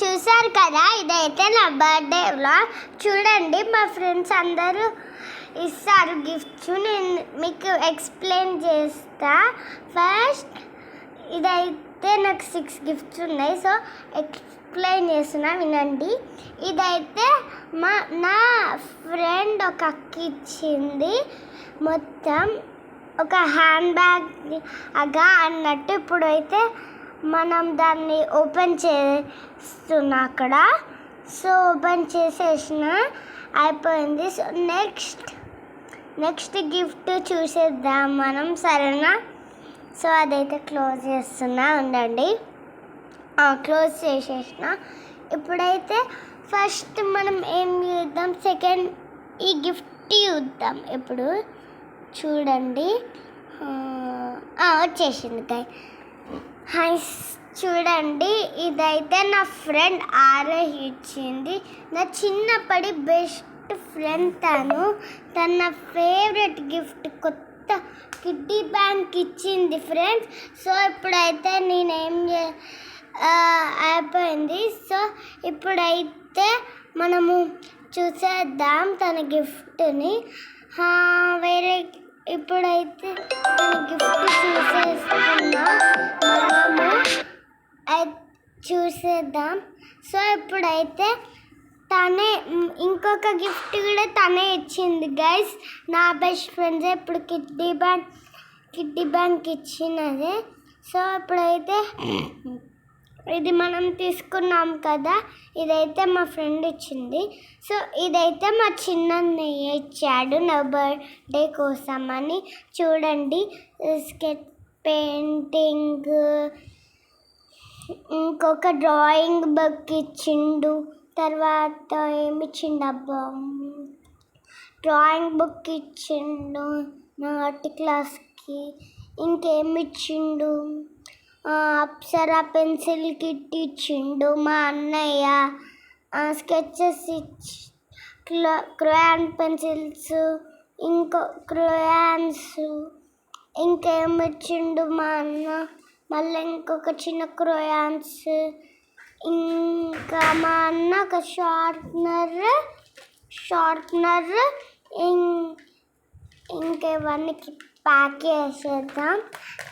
చూసారు కదా, ఇదైతే నా బర్త్డే వ్లాగ్. చూడండి, మా ఫ్రెండ్స్ అందరూ ఇస్తారు గిఫ్ట్స్. నేను మీకు ఎక్స్ప్లెయిన్ చేస్తా. ఫస్ట్ ఇదైతే నాకు 6 గిఫ్ట్స్ ఉన్నాయి. సో ఎక్స్ప్లెయిన్ చేస్తున్నా, వినండి. ఇదైతే నా ఫ్రెండ్ ఒక అక్క ఇచ్చింది. మొత్తం ఒక హ్యాండ్ బ్యాగ్ అగా అన్నట్టు. ఇప్పుడైతే మనం దాన్ని ఓపెన్ చేస్తున్నా అక్కడ. సో ఓపెన్ చేసేసిన అయిపోయింది. సో నెక్స్ట్ గిఫ్ట్ చూసేద్దాం మనం, సరేనా? సో అదైతే క్లోజ్ చేస్తున్నా, ఉండండి. క్లోజ్ చేసేసిన. ఇప్పుడైతే ఫస్ట్ మనం ఏం చూద్దాం, సెకండ్ ఈ గిఫ్ట్ చూద్దాం. ఇప్పుడు చూడండి, వచ్చేసింది. హాయ్, చూడండి, ఇదైతే నా ఫ్రెండ్ ఆరోహి ఇచ్చింది. నా చిన్నప్పటి బెస్ట్ ఫ్రెండ్ తన నా ఫేవరెట్ గిఫ్ట్ కొత్త కిడ్డీ బ్యాంక్ ఇచ్చింది ఫ్రెండ్స్. సో ఇప్పుడైతే నేనేం అయిపోయింది. సో ఇప్పుడైతే మనము చూసేద్దాం తన గిఫ్ట్ని. ఇప్పుడైతే తన గిఫ్ట్ చూసేస్తున్నా, మనము చూసేద్దాం. సో ఇప్పుడైతే తనే ఇంకొక గిఫ్ట్ కూడా తనే ఇచ్చింది గైస్. నా బెస్ట్ ఫ్రెండ్స్ ఇప్పుడు కిడ్డీ బ్యాంక్ ఇచ్చినదే. సో ఇప్పుడైతే ఇది మనం తీసుకున్నాం కదా, ఇదైతే మా ఫ్రెండ్ ఇచ్చింది. సో ఇదైతే మా చిన్నన్నయ్య ఇచ్చాడు నా బర్త్డే కోసం అని. చూడండి, స్కెచ్ పెయింటింగ్, ఇంకొక డ్రాయింగ్ బుక్ ఇచ్చిండు. తర్వాత ఏమిచ్చిండబ్బా, డ్రాయింగ్ బుక్ ఇచ్చిండు నా ఆర్ట్ క్లాస్కి. ఇంకేమిచ్చిండు, అప్సరా పెన్సిల్ కిట్ ఇచ్చిండు మా అన్నయ్య. స్కెచెస్ క్రయాన్ పెన్సిల్స్, ఇంకో క్రయాన్స్, ఇంకేమిచ్చిండు మా అన్న. మళ్ళీ ఇంకొక చిన్న క్రయాన్స్, ఇంకా మా అన్న ఒక షార్ప్నర్. ఇంకేవన్నీ ప్యాక్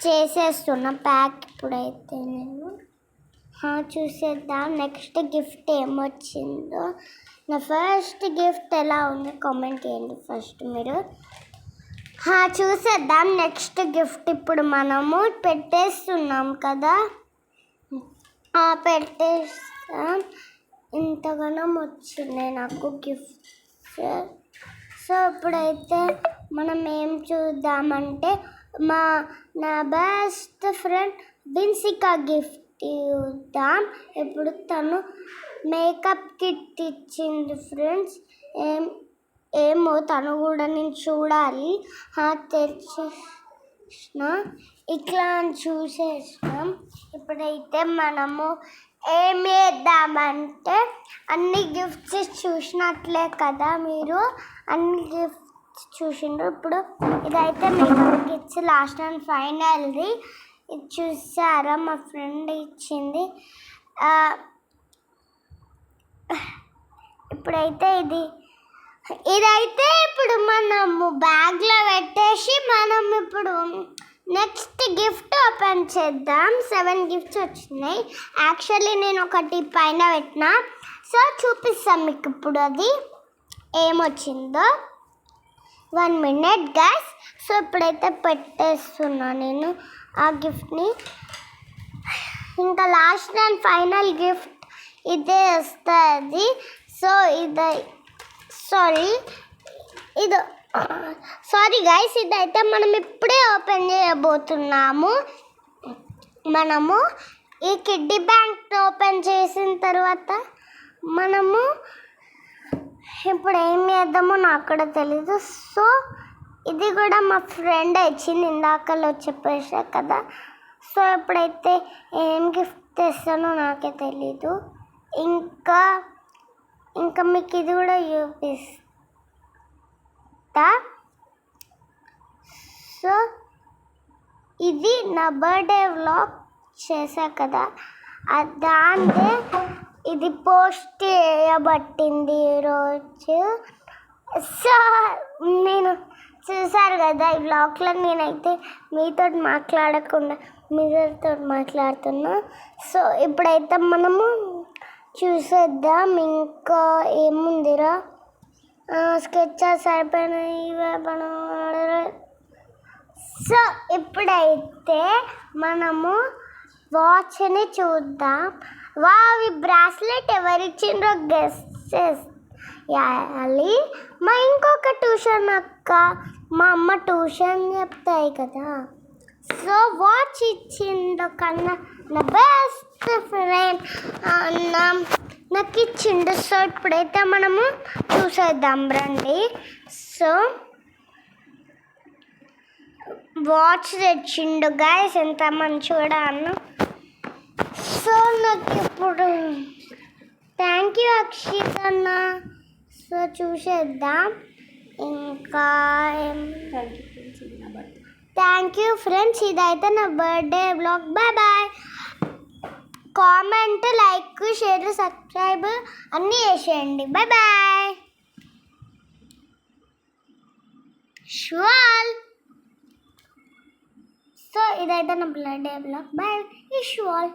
చేసేస్తున్నాం ప్యాక్. ఇప్పుడైతే నేను చూసేద్దాం నెక్స్ట్ గిఫ్ట్ ఏమొచ్చిందో. నా ఫస్ట్ గిఫ్ట్ ఎలా ఉంది కామెంట్ చేయండి ఫస్ట్ మీరు. చూసేద్దాం నెక్స్ట్ గిఫ్ట్. ఇప్పుడు మనము పెట్టేస్తున్నాం కదా, పెట్టేస్తాం. ఇంతగానం వచ్చింది నాకు గిఫ్ట్. సో ఇప్పుడైతే మనం ఏం చూద్దామంటే నా బెస్ట్ ఫ్రెండ్ విన్సికా గిఫ్ట్ చూద్దాం. ఇప్పుడు తను మేకప్ కిట్ ఇచ్చింది ఫ్రెండ్స్. ఏమో తను కూడా నేను చూడాలి. తెచ్చేసిన ఇట్లా చూసేసినాం. ఇప్పుడైతే మనము ఏం చేద్దామంటే, అన్ని గిఫ్ట్స్ చూసినట్లే కదా మీరు, అన్ని గిఫ్ట్స్ చూసిండ్రు. ఇప్పుడు ఇదైతే మేకప్ కిట్స్ లాస్ట్ అండ్ ఫైనల్ది. ఇది చూసారా, మా ఫ్రెండ్ ఇచ్చింది. ఇప్పుడైతే ఇదైతే ఇప్పుడు మనము బ్యాగ్లో పెట్టేసి మనం ఇప్పుడు నెక్స్ట్ గిఫ్ట్ ఓపెన్ చేద్దాం. 7 గిఫ్ట్స్ వచ్చినాయి. యాక్చువల్లీ నేను ఒకటి పైన పెట్టినా. సో చూపిస్తాం మీకు ఇప్పుడు అది ఏమొచ్చిందో. 1 minute గైస్. సో ఇప్పుడైతే పెట్టేస్తున్నా నేను ఆ గిఫ్ట్ని. ఇంకా లాస్ట్ అండ్ ఫైనల్ గిఫ్ట్ ఇదే వస్తుంది. సో సారీ గైస్, ఇదైతే మనం ఇప్పుడే ఓపెన్ చేయబోతున్నాము. మనము ఈ కిడ్డీ బ్యాంక్ ఓపెన్ చేసిన తర్వాత మనము ఇప్పుడు ఏం చేద్దామో నాకు కూడా తెలీదు. సో ఇది కూడా మా ఫ్రెండ్ ఇచ్చింది, ఇందాకలో చెప్పేసా కదా. సో ఇప్పుడైతే ఏం గిఫ్ట్ తెస్తానో నాకే తెలీదు. ఇంకా మీకు ఇది కూడా చూపిస్తా. సో ఇది నా బర్త్డే వ్లాగ్ చేశా కదా, దాందే ఇది పోస్ట్ చేయబట్టింది ఈరోజు. సో నేను చూసారు కదా ఈ బ్లాగ్లో నేనైతే మీతో మాట్లాడకుండా మీతో మాట్లాడుతున్నా. సో ఇప్పుడైతే మనము చూసేద్దాం ఇంకా ఏముందిరా. స్కెచెస్ అయిపోయినాయి. సో ఇప్పుడైతే మనము వాచ్ని చూద్దాం. ఈ బ్రాస్లెట్ ఎవరిచ్చిండ్రో గెస్ చేయాలి. మా ఇంకొక ట్యూషన్ అక్క, మా అమ్మ ట్యూషన్ చెప్తాయి కదా, సో వాచ్ ఇచ్చిండు కన్నా నా బెస్ట్ ఫ్రెండ్ నాకు ఇచ్చిండు. సో ఇప్పుడైతే మనము చూసేద్దాం రండి. సో వాచ్ తెచ్చిండు గైస్, ఎంత మంచిగా అన్న. సో నాకు ఇప్పుడు థ్యాంక్ యూ అక్షిత్ అన్న. సో చూసేద్దాం ఇంకా. థ్యాంక్ యూ ఫ్రెండ్స్, ఇదైతే నా birthday blog. Bye bye. Comment, like, share, subscribe అన్నీ చేసేయండి. Bye bye. షువల్. సో ఇదైతే నా బర్త్డే బ్లాగ్. బాయ్. షువల్.